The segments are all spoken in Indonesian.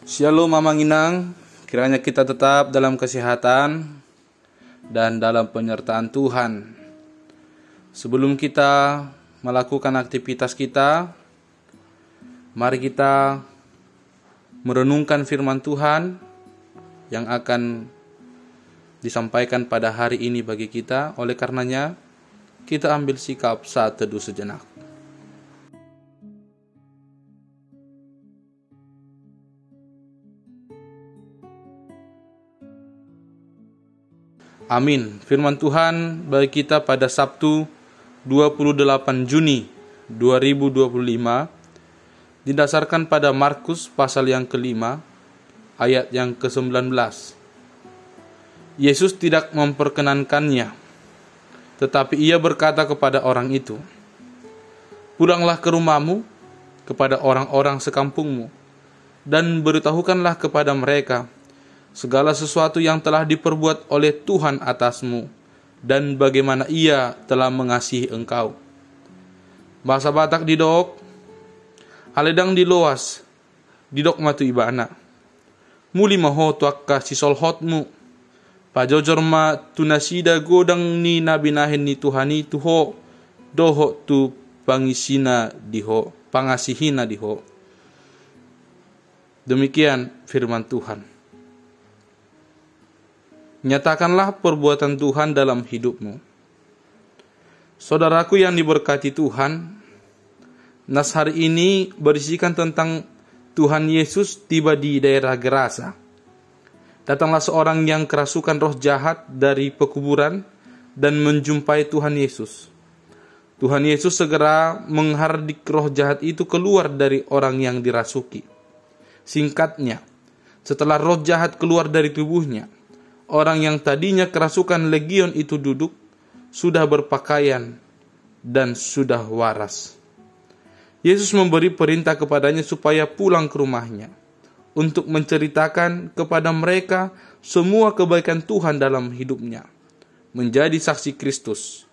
Shalom Mamang Inang, kiranya kita tetap dalam kesehatan dan dalam penyertaan Tuhan. Sebelum kita melakukan aktivitas kita, mari kita merenungkan firman Tuhan yang akan disampaikan pada hari ini bagi kita. Oleh karenanya, kita ambil sikap saat teduh sejenak. Amin. Firman Tuhan bagi kita pada Sabtu 28 Juni 2025 didasarkan pada Markus pasal yang kelima ayat yang ke-19. Yesus tidak memperkenankannya, tetapi ia berkata kepada orang itu, "Pulanglah ke rumahmu, kepada orang-orang sekampungmu, dan beritahukanlah kepada mereka segala sesuatu yang telah diperbuat oleh Tuhan atasmu, dan bagaimana ia telah mengasihi engkau." Bahasa Batak di Dok, haledang di loas, di dok matu ibana. Muli maho tuakka sisol hotmu, pajojor ma tunasida godang ni nabinahin ni Tuhani tuho, doho tu pangisina diho, pangasihina diho. Demikian firman Tuhan. Nyatakanlah perbuatan Tuhan dalam hidupmu. Saudaraku yang diberkati Tuhan, nas hari ini berisikan tentang Tuhan Yesus tiba di daerah Gerasa. Datanglah seorang yang kerasukan roh jahat dari pekuburan dan menjumpai Tuhan Yesus. Tuhan Yesus segera menghardik roh jahat itu keluar dari orang yang dirasuki. Singkatnya, setelah roh jahat keluar dari tubuhnya, orang yang tadinya kerasukan legion itu duduk, sudah berpakaian, dan sudah waras. Yesus memberi perintah kepadanya supaya pulang ke rumahnya, untuk menceritakan kepada mereka semua kebaikan Tuhan dalam hidupnya. Menjadi saksi Kristus,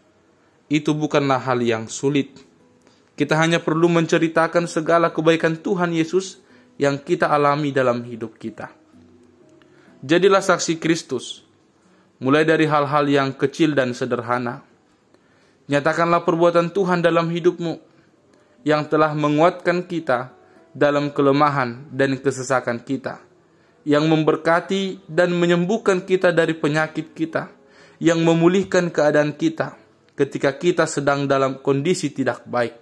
itu bukanlah hal yang sulit. Kita hanya perlu menceritakan segala kebaikan Tuhan Yesus yang kita alami dalam hidup kita. Jadilah saksi Kristus, mulai dari hal-hal yang kecil dan sederhana. Nyatakanlah perbuatan Tuhan dalam hidupmu, yang telah menguatkan kita dalam kelemahan dan kesesakan kita, yang memberkati dan menyembuhkan kita dari penyakit kita, yang memulihkan keadaan kita ketika kita sedang dalam kondisi tidak baik.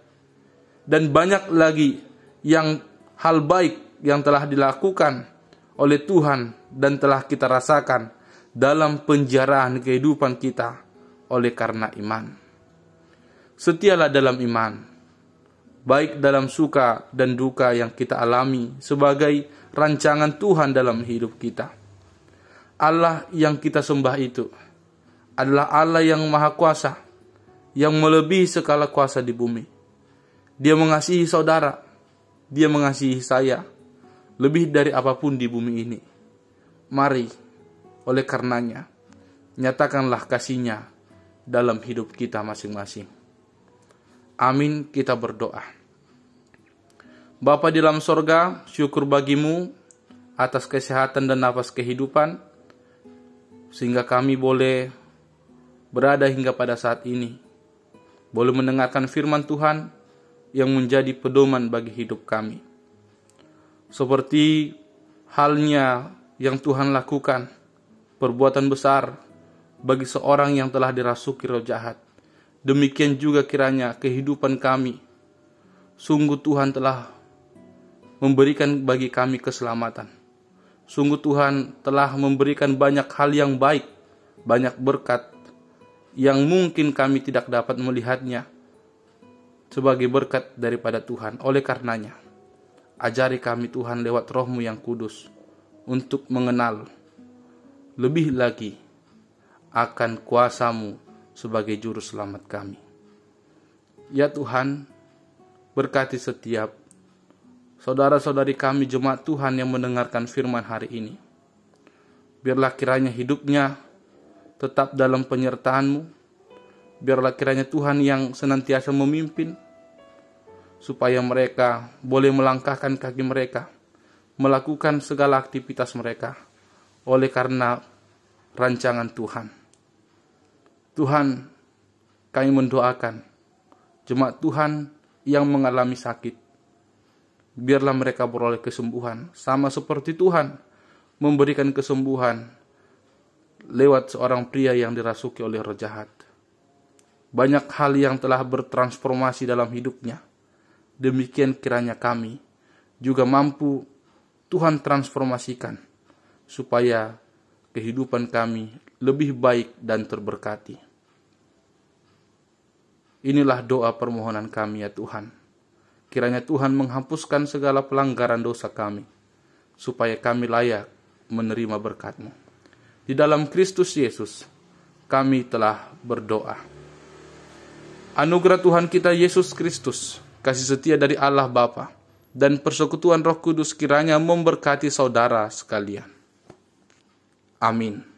Dan banyak lagi yang hal baik yang telah dilakukan oleh Tuhan dan telah kita rasakan dalam penjaraan kehidupan kita oleh karena iman. Setialah dalam iman, baik dalam suka dan duka yang kita alami sebagai rancangan Tuhan dalam hidup kita. Allah yang kita sembah itu adalah Allah yang maha kuasa, yang melebihi segala kuasa di bumi. Dia mengasihi saudara, Dia mengasihi saya, lebih dari apapun di bumi ini. Mari, oleh karenanya, nyatakanlah kasih-Nya dalam hidup kita masing-masing. Amin, kita berdoa. Bapa di dalam sorga, syukur bagimu atas kesehatan dan nafas kehidupan, sehingga kami boleh berada hingga pada saat ini, boleh mendengarkan firman Tuhan yang menjadi pedoman bagi hidup kami. Seperti halnya yang Tuhan lakukan, perbuatan besar bagi seorang yang telah dirasuki roh jahat, demikian juga kiranya kehidupan kami. Sungguh Tuhan telah memberikan bagi kami keselamatan. Sungguh Tuhan telah memberikan banyak hal yang baik, banyak berkat yang mungkin kami tidak dapat melihatnya sebagai berkat daripada Tuhan. Oleh karenanya, ajari kami Tuhan lewat Roh-Mu yang kudus untuk mengenal lebih lagi akan kuasa-Mu sebagai juru selamat kami. Ya Tuhan, berkati setiap saudara-saudari kami jemaat Tuhan yang mendengarkan firman hari ini. Biarlah kiranya hidupnya tetap dalam penyertaan-Mu. Biarlah kiranya Tuhan yang senantiasa memimpin, supaya mereka boleh melangkahkan kaki mereka melakukan segala aktivitas mereka oleh karena rancangan Tuhan. Tuhan, kami mendoakan jemaat Tuhan yang mengalami sakit, biarlah mereka beroleh kesembuhan, sama seperti Tuhan memberikan kesembuhan lewat seorang pria yang dirasuki oleh roh jahat. Banyak hal yang telah bertransformasi dalam hidupnya. Demikian kiranya kami juga mampu Tuhan transformasikan, supaya kehidupan kami lebih baik dan terberkati. Inilah doa permohonan kami ya Tuhan. Kiranya Tuhan menghapuskan segala pelanggaran dosa kami, supaya kami layak menerima berkat-Mu. Di dalam Kristus Yesus, kami telah berdoa. Anugerah Tuhan kita Yesus Kristus, kasih setia dari Allah Bapa, dan persekutuan Roh Kudus kiranya memberkati saudara sekalian. Amin.